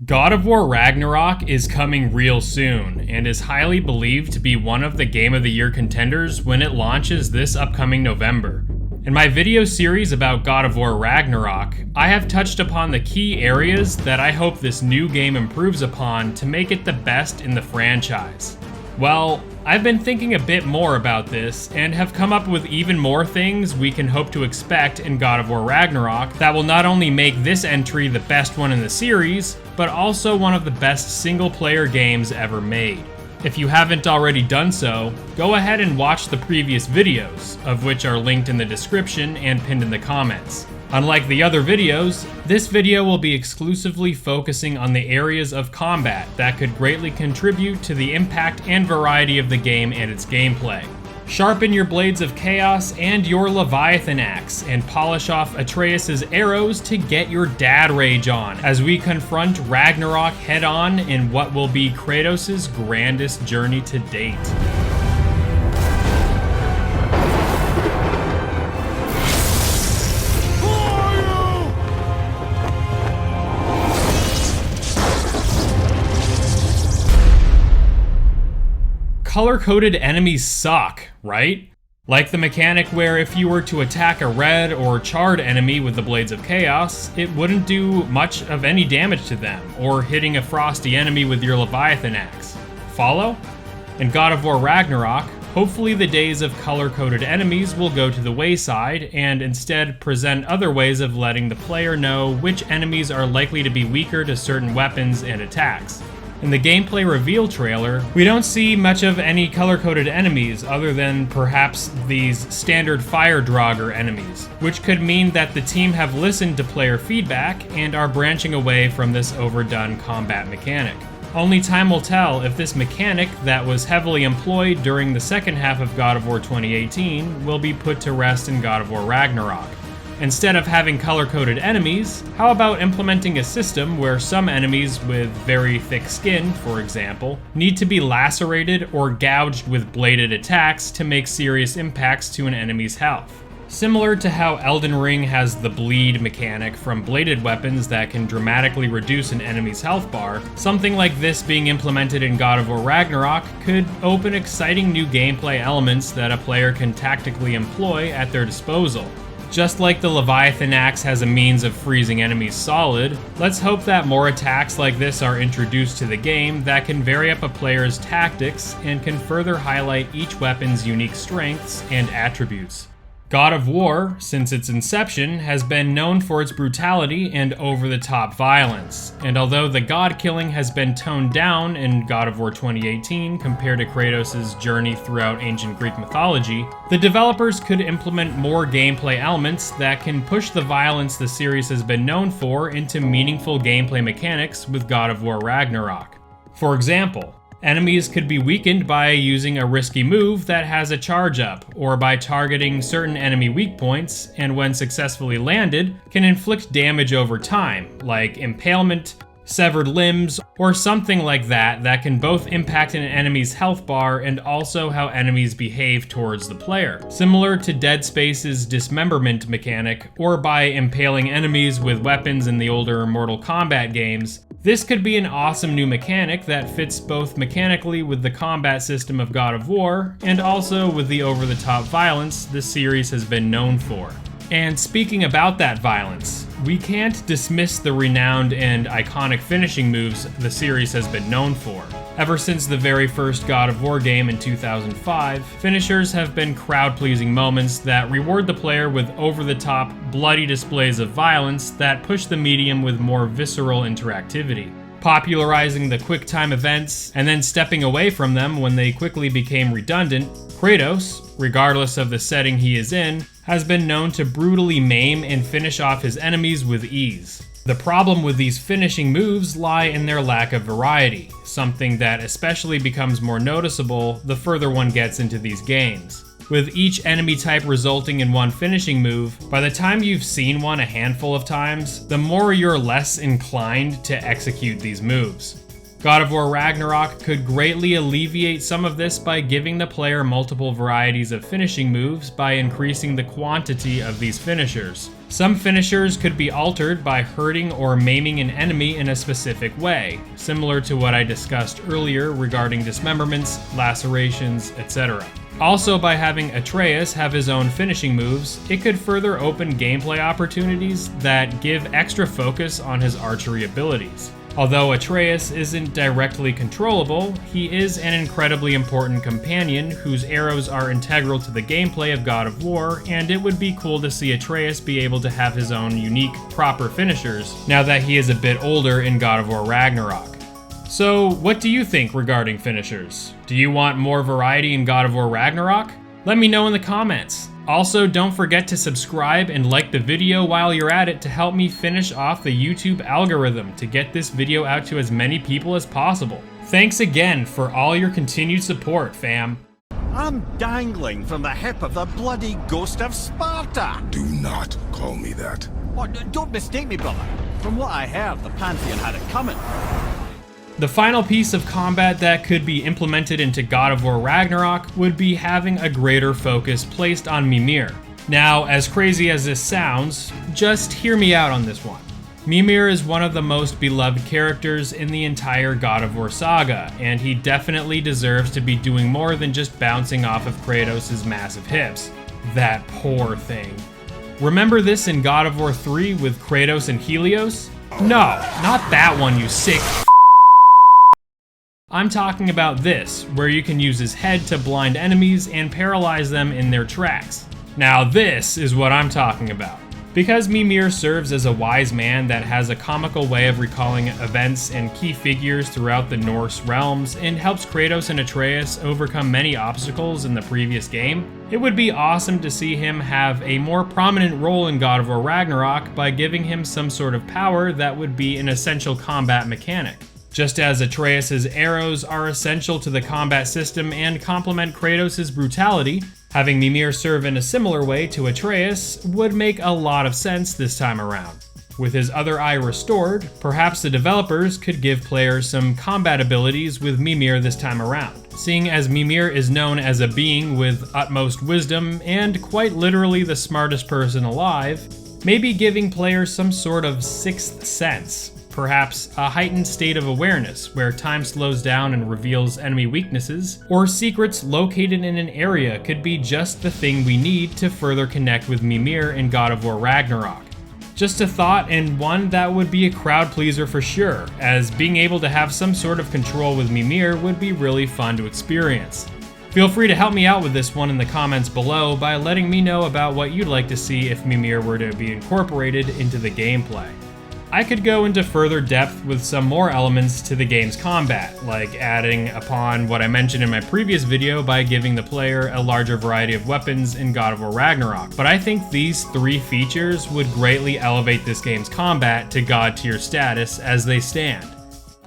God of War Ragnarok is coming real soon, and is highly believed to be one of the Game of the Year contenders when it launches this upcoming November. In my video series about God of War Ragnarok, I have touched upon the key areas that I hope this new game improves upon to make it the best in the franchise. Well, I've been thinking a bit more about this, and have come up with even more things we can hope to expect in God of War Ragnarok that will not only make this entry the best one in the series, but also one of the best single-player games ever made. If you haven't already done so, go ahead and watch the previous videos, of which are linked in the description and pinned in the comments. Unlike the other videos, this video will be exclusively focusing on the areas of combat that could greatly contribute to the impact and variety of the game and its gameplay. Sharpen your Blades of Chaos and your Leviathan Axe, and polish off Atreus' arrows to get your dad rage on as we confront Ragnarok head-on in what will be Kratos' grandest journey to date. Color-coded enemies suck, right? Like the mechanic where if you were to attack a red or charred enemy with the Blades of Chaos, it wouldn't do much of any damage to them, or hitting a frosty enemy with your Leviathan Axe. Follow? In God of War Ragnarok, hopefully the days of color-coded enemies will go to the wayside and instead present other ways of letting the player know which enemies are likely to be weaker to certain weapons and attacks. In the gameplay reveal trailer, we don't see much of any color-coded enemies other than perhaps these standard fire Draugr enemies, which could mean that the team have listened to player feedback and are branching away from this overdone combat mechanic. Only time will tell if this mechanic that was heavily employed during the second half of God of War 2018 will be put to rest in God of War Ragnarok. Instead of having color-coded enemies, how about implementing a system where some enemies with very thick skin, for example, need to be lacerated or gouged with bladed attacks to make serious impacts to an enemy's health? Similar to how Elden Ring has the bleed mechanic from bladed weapons that can dramatically reduce an enemy's health bar, something like this being implemented in God of War Ragnarok could open exciting new gameplay elements that a player can tactically employ at their disposal. Just like the Leviathan Axe has a means of freezing enemies solid, let's hope that more attacks like this are introduced to the game that can vary up a player's tactics and can further highlight each weapon's unique strengths and attributes. God of War, since its inception, has been known for its brutality and over-the-top violence, and although the god-killing has been toned down in God of War 2018 compared to Kratos' journey throughout ancient Greek mythology, the developers could implement more gameplay elements that can push the violence the series has been known for into meaningful gameplay mechanics with God of War Ragnarok. For example, enemies could be weakened by using a risky move that has a charge up, or by targeting certain enemy weak points, and when successfully landed, can inflict damage over time, like impalement, severed limbs, or something like that that can both impact an enemy's health bar and also how enemies behave towards the player, similar to Dead Space's dismemberment mechanic, or by impaling enemies with weapons in the older Mortal Kombat games. This could be an awesome new mechanic that fits both mechanically with the combat system of God of War, and also with the over-the-top violence the series has been known for. And speaking about that violence, we can't dismiss the renowned and iconic finishing moves the series has been known for. Ever since the very first God of War game in 2005, finishers have been crowd-pleasing moments that reward the player with over-the-top, bloody displays of violence that push the medium with more visceral interactivity. Popularizing the quick-time events, and then stepping away from them when they quickly became redundant, Kratos, regardless of the setting he is in, has been known to brutally maim and finish off his enemies with ease. The problem with these finishing moves lie in their lack of variety, something that especially becomes more noticeable the further one gets into these games. With each enemy type resulting in one finishing move, by the time you've seen one a handful of times, the more you're less inclined to execute these moves. God of War Ragnarok could greatly alleviate some of this by giving the player multiple varieties of finishing moves by increasing the quantity of these finishers. Some finishers could be altered by hurting or maiming an enemy in a specific way, similar to what I discussed earlier regarding dismemberments, lacerations, etc. Also, by having Atreus have his own finishing moves, it could further open gameplay opportunities that give extra focus on his archery abilities. Although Atreus isn't directly controllable, he is an incredibly important companion whose arrows are integral to the gameplay of God of War, and it would be cool to see Atreus be able to have his own unique, proper finishers, now that he is a bit older in God of War Ragnarok. So, what do you think regarding finishers? Do you want more variety in God of War Ragnarok? Let me know in the comments. Also, don't forget to subscribe and like the video while you're at it to help me finish off the YouTube algorithm to get this video out to as many people as possible. Thanks again for all your continued support, fam. I'm dangling from the hip of the bloody ghost of Sparta! Do not call me that. Oh, don't mistake me, brother. From what I heard, the Pantheon had it coming. The final piece of combat that could be implemented into God of War Ragnarok would be having a greater focus placed on Mimir. Now, as crazy as this sounds, just hear me out on this one. Mimir is one of the most beloved characters in the entire God of War saga, and he definitely deserves to be doing more than just bouncing off of Kratos' massive hips. That poor thing. Remember this in God of War 3 with Kratos and Helios? No, not that one, you sick. I'm talking about this, where you can use his head to blind enemies and paralyze them in their tracks. Now this is what I'm talking about. Because Mimir serves as a wise man that has a comical way of recalling events and key figures throughout the Norse realms and helps Kratos and Atreus overcome many obstacles in the previous game, it would be awesome to see him have a more prominent role in God of War Ragnarok by giving him some sort of power that would be an essential combat mechanic. Just as Atreus' arrows are essential to the combat system and complement Kratos' brutality, having Mimir serve in a similar way to Atreus would make a lot of sense this time around. With his other eye restored, perhaps the developers could give players some combat abilities with Mimir this time around. Seeing as Mimir is known as a being with utmost wisdom and quite literally the smartest person alive, maybe giving players some sort of sixth sense. Perhaps a heightened state of awareness where time slows down and reveals enemy weaknesses, or secrets located in an area could be just the thing we need to further connect with Mimir in God of War Ragnarok. Just a thought, and one that would be a crowd pleaser for sure, as being able to have some sort of control with Mimir would be really fun to experience. Feel free to help me out with this one in the comments below by letting me know about what you'd like to see if Mimir were to be incorporated into the gameplay. I could go into further depth with some more elements to the game's combat, like adding upon what I mentioned in my previous video by giving the player a larger variety of weapons in God of War Ragnarok, but I think these three features would greatly elevate this game's combat to God tier status as they stand.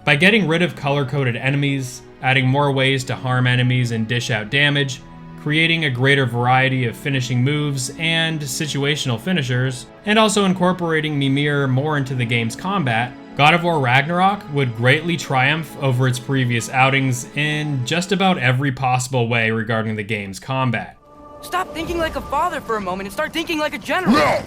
By getting rid of color-coded enemies, adding more ways to harm enemies and dish out damage, creating a greater variety of finishing moves and situational finishers, and also incorporating Mimir more into the game's combat, God of War Ragnarok would greatly triumph over its previous outings in just about every possible way regarding the game's combat. Stop thinking like a father for a moment and start thinking like a general! No!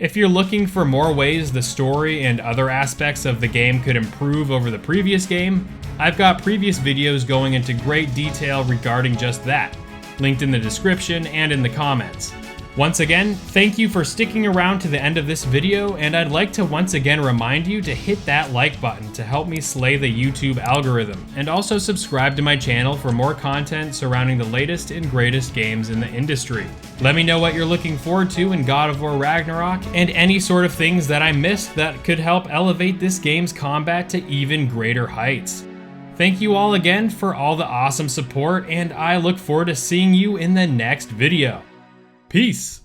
If you're looking for more ways the story and other aspects of the game could improve over the previous game, I've got previous videos going into great detail regarding just that, linked in the description and in the comments. Once again, thank you for sticking around to the end of this video, and I'd like to once again remind you to hit that like button to help me slay the YouTube algorithm, and also subscribe to my channel for more content surrounding the latest and greatest games in the industry. Let me know what you're looking forward to in God of War Ragnarok, and any sort of things that I missed that could help elevate this game's combat to even greater heights. Thank you all again for all the awesome support, and I look forward to seeing you in the next video. Peace!